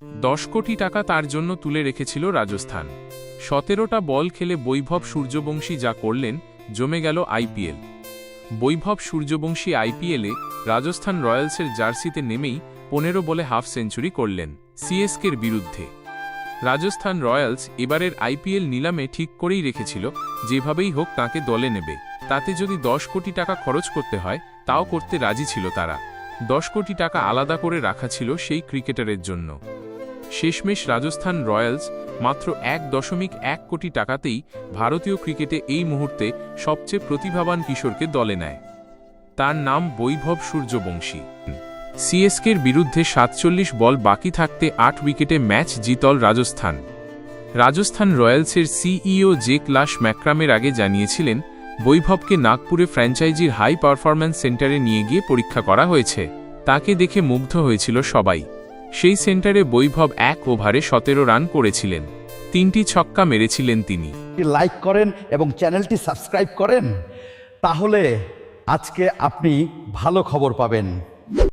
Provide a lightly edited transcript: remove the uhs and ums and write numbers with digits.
10 কোটি টাকা তার জন্য তুলে রেখেছিল রাজস্থান। 17টা বল খেলে বৈভব সূর্যবংশী যা করলেন, জমে গেল আইপিএল। বৈভব সূর্যবংশী আইপিএলে রাজস্থান রয়্যালসের জার্সিতে নেমেই 15 বলে হাফ সেঞ্চুরি করলেন সিএসকের বিরুদ্ধে। রাজস্থান রয়্যালস এবারের আইপিএল নিলামে ঠিক করেই রেখেছিল, যেভাবেই হোক তাঁকে দলে নেবে, তাতে যদি 10 কোটি টাকা খরচ করতে হয় তাও করতে রাজি ছিল তারা। 10 কোটি টাকা আলাদা করে রাখা ছিল সেই ক্রিকেটারের জন্য। শেষমেশ রাজস্থান রয়্যালস মাত্র 1.1 কোটি টাকাতেই ভারতীয় ক্রিকেটে এই মুহূর্তে সবচেয়ে প্রতিভাবান কিশোরকে দলে নেয়। তার নাম বৈভব সূর্যবংশী। সিএসকের বিরুদ্ধে 47 বল বাকি থাকতে 8 উইকেটে ম্যাচ জিতল রাজস্থান। রাজস্থান রয়্যালসের সিইও জে ক্লাশ ম্যাক্রামের আগে জানিয়েছিলেন, বৈভবকে নাগপুরে ফ্র্যাঞ্চাইজির হাই পারফরম্যান্স সেন্টারে নিয়ে গিয়ে পরীক্ষা করা হয়েছে। তাকে দেখে মুগ্ধ হয়েছিল সবাই। সেই সেন্টারে বৈভব 1 ওভারে 17 রান করেছিলেন, 3টি ছক্কা মেরেছিলেন তিনি। লাইক করেন এবং চ্যানেলটি সাবস্ক্রাইব করেন, তাহলে আজকে আপনি ভালো খবর পাবেন।